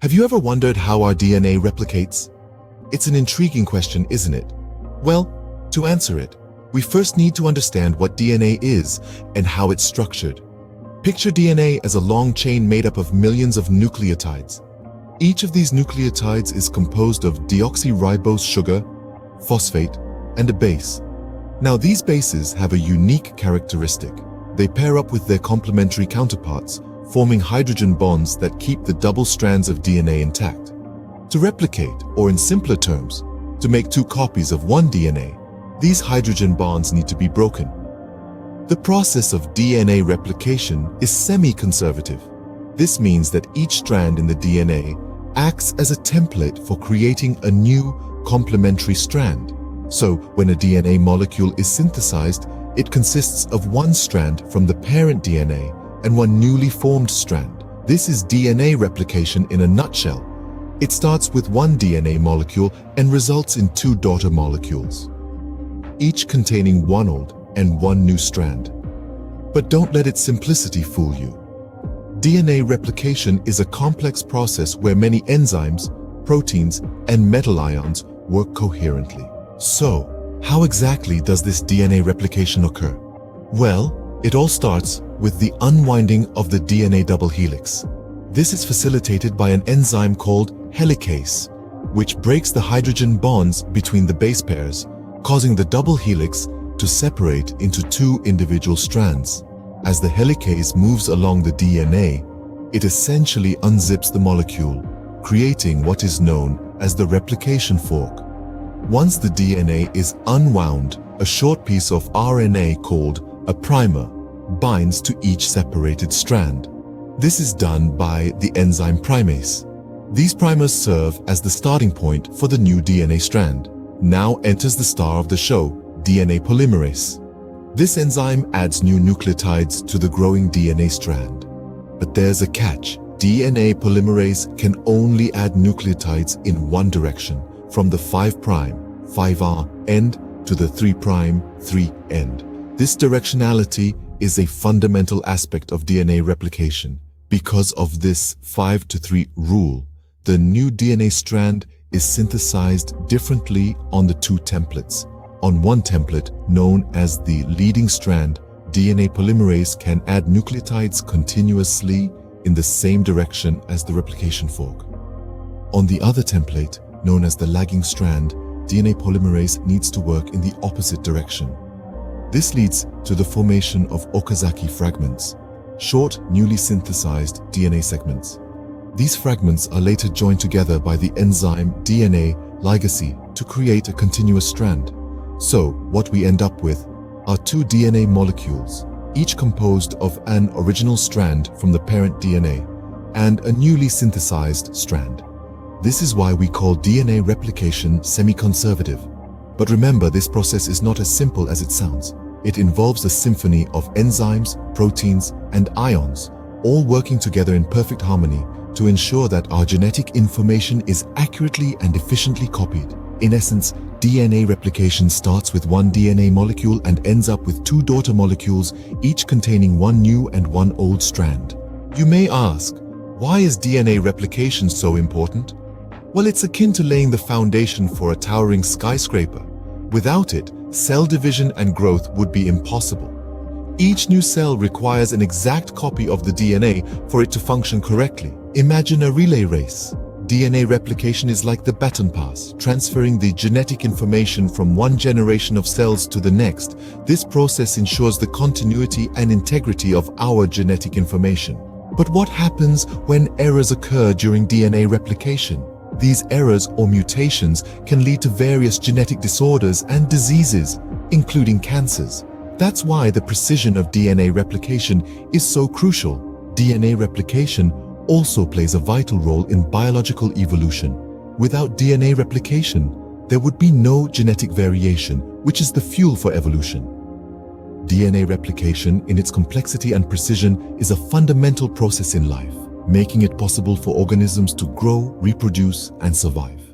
Have you ever wondered how our DNA replicates? It's an intriguing question, isn't it? Well, to answer it, we first need to understand what DNA is and how it's structured. Picture DNA as a long chain made up of millions of nucleotides. Each of these nucleotides is composed of deoxyribose sugar, phosphate, and a base. Now, these bases have a unique characteristic. They pair up with their complementary counterparts, forming hydrogen bonds that keep the double strands of DNA intact. To replicate, or in simpler terms, to make two copies of one DNA, these hydrogen bonds need to be broken. The process of DNA replication is semi-conservative. This means that each strand in the DNA acts as a template for creating a new complementary strand. So, when a DNA molecule is synthesized, it consists of one strand from the parent DNA and one newly formed strand. This is DNA replication in a nutshell. It starts with one DNA molecule and results in two daughter molecules, each containing one old and one new strand. But don't let its simplicity fool you. DNA replication is a complex process where many enzymes, proteins, and metal ions work coherently. So, how exactly does this DNA replication occur? Well, it all starts with the unwinding of the DNA double helix. This is facilitated by an enzyme called helicase, which breaks the hydrogen bonds between the base pairs, causing the double helix to separate into two individual strands. As the helicase moves along the DNA, it essentially unzips the molecule, creating what is known as the replication fork. Once the DNA is unwound, a short piece of RNA called a primer binds to each separated strand. This is done by the enzyme primase. These primers serve as the starting point for the new DNA strand. Now enters the star of the show, DNA polymerase. This enzyme adds new nucleotides to the growing DNA strand. But there's a catch. DNA polymerase can only add nucleotides in one direction, from the 5', 5R end to the 3', 3 end. This directionality is a fundamental aspect of DNA replication. Because of this 5 to 3 rule, the new DNA strand is synthesized differently on the two templates. On one template, known as the leading strand, DNA polymerase can add nucleotides continuously in the same direction as the replication fork. On the other template, known as the lagging strand, DNA polymerase needs to work in the opposite direction. This leads to the formation of Okazaki fragments, short, newly synthesized DNA segments. These fragments are later joined together by the enzyme DNA ligase to create a continuous strand. So, what we end up with are two DNA molecules, each composed of an original strand from the parent DNA and a newly synthesized strand. This is why we call DNA replication semi-conservative. But remember, this process is not as simple as it sounds. It involves a symphony of enzymes, proteins, and ions, all working together in perfect harmony to ensure that our genetic information is accurately and efficiently copied. In essence, DNA replication starts with one DNA molecule and ends up with two daughter molecules, each containing one new and one old strand. You may ask, why is DNA replication so important? Well, it's akin to laying the foundation for a towering skyscraper. Without it, cell division and growth would be impossible. Each new cell requires an exact copy of the DNA for it to function correctly. Imagine a relay race. DNA replication is like the baton pass, transferring the genetic information from one generation of cells to the next. This process ensures the continuity and integrity of our genetic information. But what happens when errors occur during DNA replication? These errors or mutations can lead to various genetic disorders and diseases, including cancers. That's why the precision of DNA replication is so crucial. DNA replication also plays a vital role in biological evolution. Without DNA replication, there would be no genetic variation, which is the fuel for evolution. DNA replication, in its complexity and precision, is a fundamental process in life, making it possible for organisms to grow, reproduce, and survive.